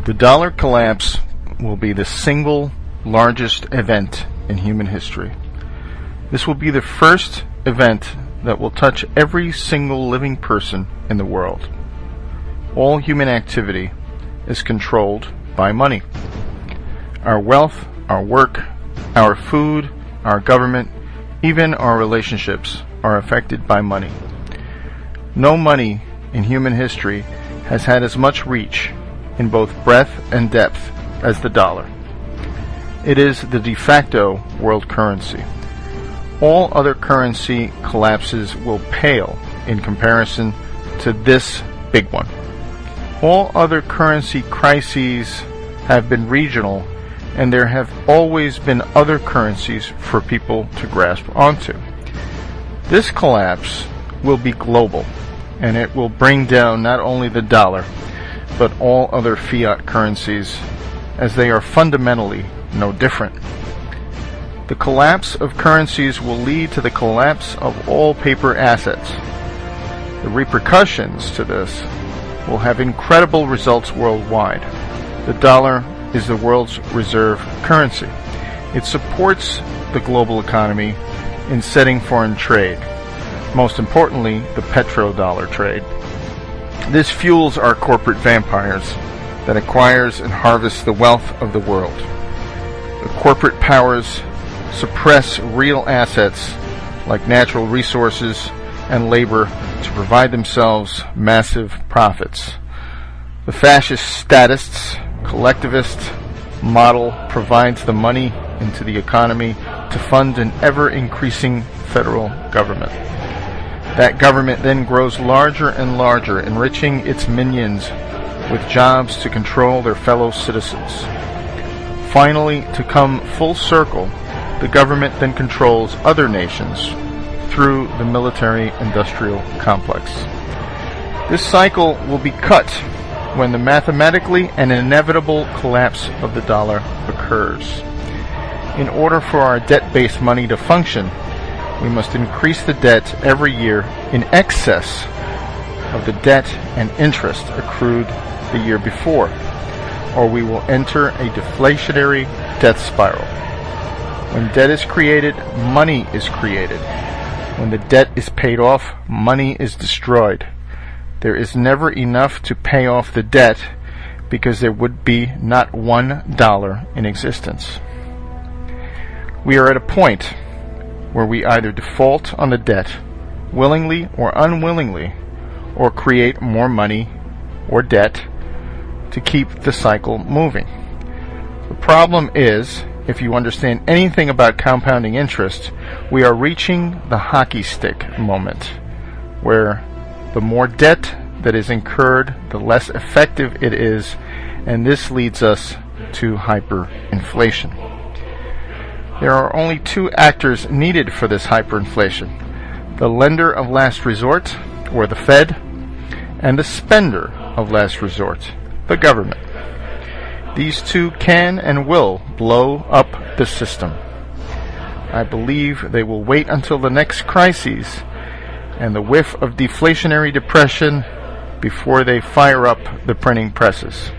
The dollar collapse will be the single largest event in human history. This will be the first event that will touch every single living person in the world. All human activity is controlled by money. Our wealth, our work, our food, our government, even our relationships are affected by money. No money in human history has had as much reach in both breadth and depth as the dollar. It is the de facto world currency. All other currency collapses will pale in comparison to this big one. All other currency crises have been regional, and there have always been other currencies for people to grasp onto. This collapse will be global, and it will bring down not only the dollar, but all other fiat currencies, as they are fundamentally no different. The collapse of currencies will lead to the collapse of all paper assets. The repercussions to this will have incredible results worldwide. The dollar is the world's reserve currency. It supports the global economy in setting foreign trade, most importantly, the petrodollar trade. This fuels our corporate vampires that acquires and harvests the wealth of the world. The corporate powers suppress real assets like natural resources and labor to provide themselves massive profits. The fascist statists, collectivist model provides the money into the economy to fund an ever-increasing federal government. That government then grows larger and larger, enriching its minions with jobs to control their fellow citizens. Finally, to come full circle, the government then controls other nations through the military-industrial complex. This cycle will be cut when the mathematically and inevitable collapse of the dollar occurs. In order for our debt-based money to function, we must increase the debt every year in excess of the debt and interest accrued the year before, or we will enter a deflationary debt spiral. When debt is created, money is created. When the debt is paid off, money is destroyed. There is never enough to pay off the debt because there would be not $1 in existence. We are at a point where we either default on the debt, willingly or unwillingly, or create more money or debt to keep the cycle moving. The problem is, if you understand anything about compounding interest, we are reaching the hockey stick moment, where the more debt that is incurred, the less effective it is, and this leads us to hyperinflation. There are only two actors needed for this hyperinflation: the lender of last resort, or the Fed, and the spender of last resort, the government. These two can and will blow up the system. I believe they will wait until the next crises and the whiff of deflationary depression before they fire up the printing presses.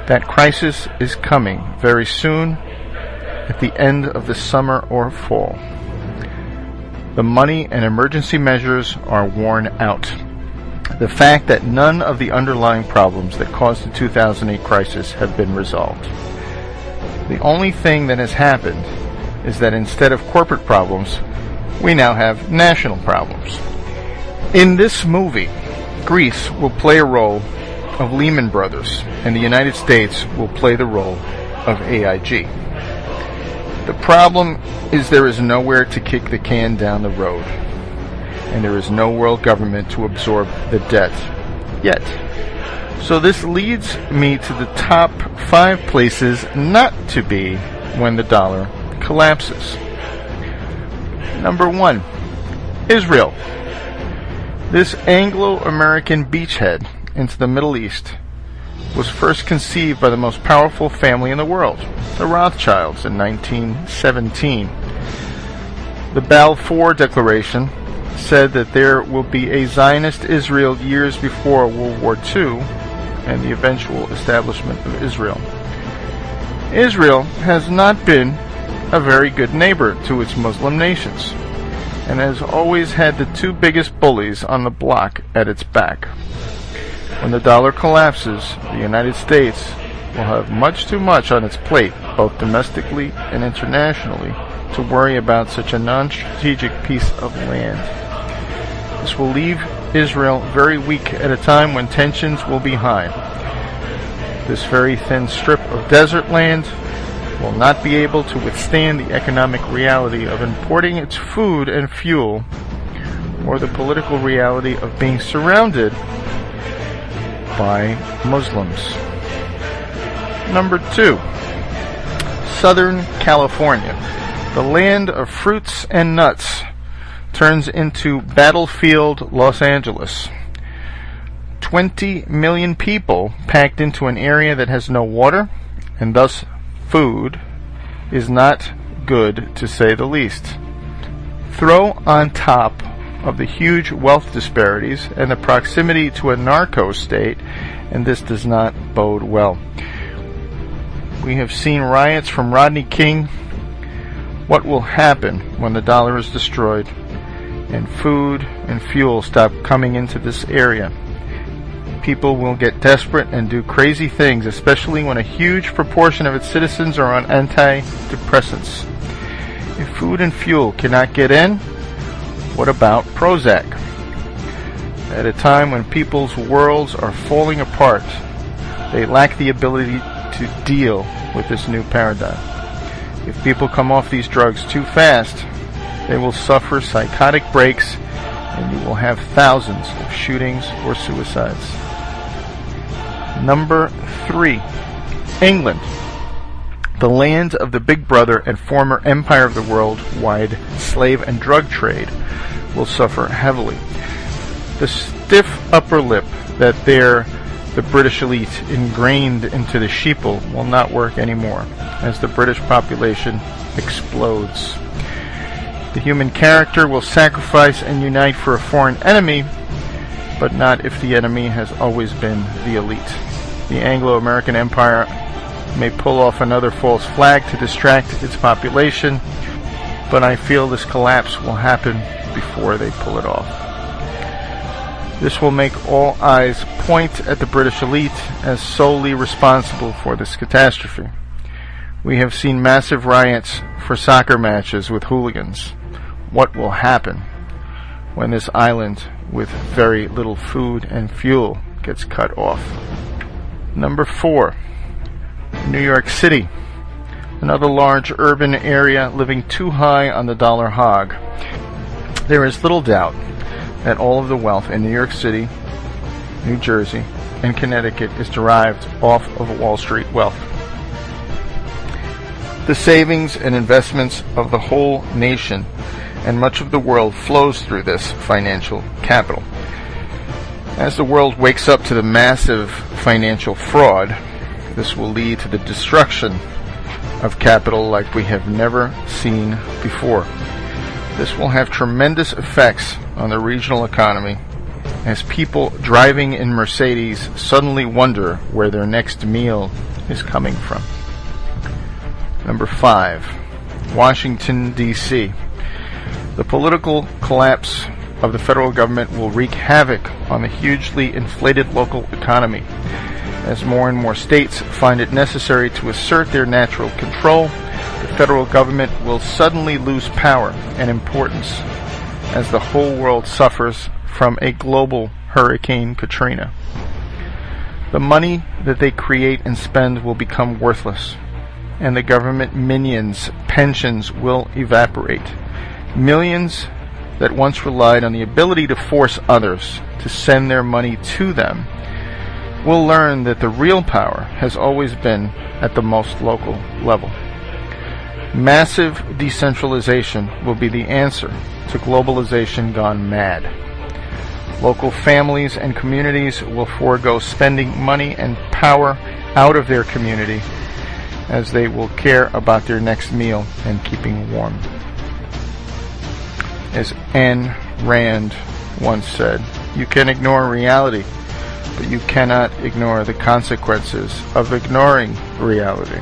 That crisis is coming very soon, at the end of the summer or fall. The money and emergency measures are worn out. The fact that none of the underlying problems that caused the 2008 crisis have been resolved. The only thing that has happened is that instead of corporate problems, we now have national problems. In this movie, Greece will play a role of Lehman Brothers, and the United States will play the role of AIG. The problem is there is nowhere to kick the can down the road, and there is no world government to absorb the debt yet. So this leads me to the top 5 places not to be when the dollar collapses. Number 1, Israel. This Anglo-American beachhead into the Middle East was first conceived by the most powerful family in the world, the Rothschilds, in 1917. The Balfour Declaration said that there will be a Zionist Israel years before World War II, and the eventual establishment of Israel. Israel has not been a very good neighbor to its Muslim nations, and has always had the two biggest bullies on the block at its back. When the dollar collapses, the United States will have much too much on its plate, both domestically and internationally, to worry about such a non-strategic piece of land. This will leave Israel very weak at a time when tensions will be high. This very thin strip of desert land will not be able to withstand the economic reality of importing its food and fuel, or the political reality of being surrounded by Muslims. Number 2. Southern California. The land of fruits and nuts turns into battlefield Los Angeles. 20 million people packed into an area that has no water, and thus food, is not good, to say the least. Throw on top of the huge wealth disparities and the proximity to a narco state, and this does not bode well. We have seen riots from Rodney King. What will happen when the dollar is destroyed and food and fuel stop coming into this area? People will get desperate and do crazy things, especially when a huge proportion of its citizens are on antidepressants. If food and fuel cannot get in, what about Prozac? At a time when people's worlds are falling apart, they lack the ability to deal with this new paradigm. If people come off these drugs too fast, they will suffer psychotic breaks, and you will have thousands of shootings or suicides. Number 3. England. The land of the Big Brother and former empire of the worldwide slave and drug trade will suffer heavily. The stiff upper lip that the British elite ingrained into the sheeple will not work anymore as the British population explodes. The human character will sacrifice and unite for a foreign enemy, but not if the enemy has always been the elite. The Anglo-American Empire may pull off another false flag to distract its population, but I feel this collapse will happen before they pull it off. This will make all eyes point at the British elite as solely responsible for this catastrophe. We have seen massive riots for soccer matches with hooligans. What will happen when this island with very little food and fuel gets cut off? Number 4. New York City. Another large urban area living too high on the dollar hog. There is little doubt that all of the wealth in New York City, New Jersey, and Connecticut is derived off of Wall Street wealth. The savings and investments of the whole nation and much of the world flows through this financial capital. As the world wakes up to the massive financial fraud, this will lead to the destruction of capital like we have never seen before. This will have tremendous effects on the regional economy as people driving in Mercedes suddenly wonder where their next meal is coming from. Number 5. Washington, D.C. The political collapse of the federal government will wreak havoc on the hugely inflated local economy. As more and more states find it necessary to assert their natural control, the federal government will suddenly lose power and importance as the whole world suffers from a global Hurricane Katrina. The money that they create and spend will become worthless, and the government minions' pensions will evaporate. Millions that once relied on the ability to force others to send their money to them will learn that the real power has always been at the most local level. Massive decentralization will be the answer to globalization gone mad. Local families and communities will forego spending money and power out of their community as they will care about their next meal and keeping warm. As Ayn Rand once said, you can ignore reality, but you cannot ignore the consequences of ignoring reality.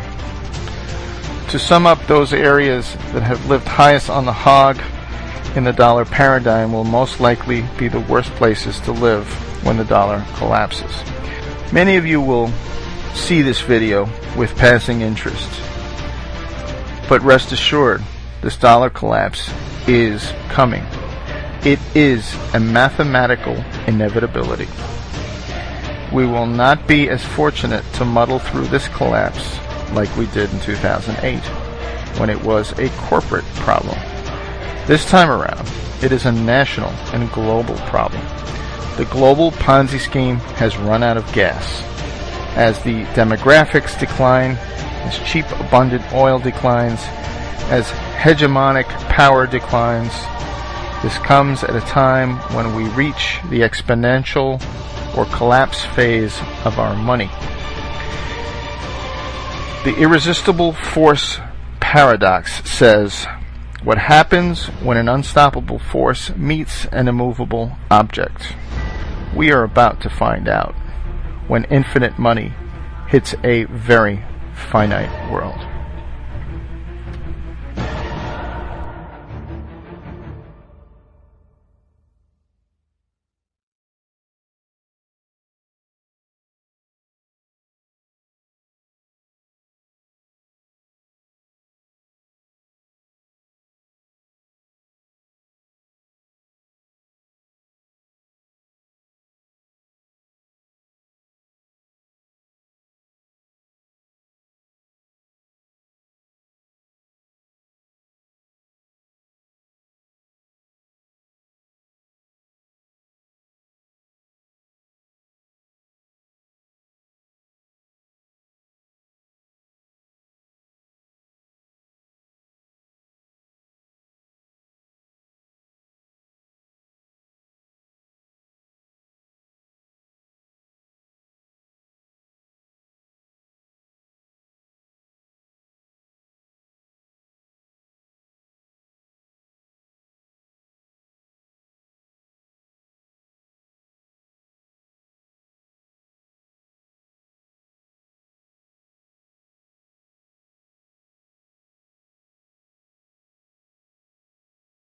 To sum up, those areas that have lived highest on the hog in the dollar paradigm will most likely be the worst places to live when the dollar collapses. Many of you will see this video with passing interest, but rest assured, this dollar collapse is coming. It is a mathematical inevitability. We will not be as fortunate to muddle through this collapse like we did in 2008, when it was a corporate problem. This time around, it is a national and global problem. The global Ponzi scheme has run out of gas. As the demographics decline, as cheap, abundant oil declines, as hegemonic power declines, this comes at a time when we reach the exponential or collapse phase of our money. The irresistible force paradox says, what happens when an unstoppable force meets an immovable object? We are about to find out when infinite money hits a very finite world.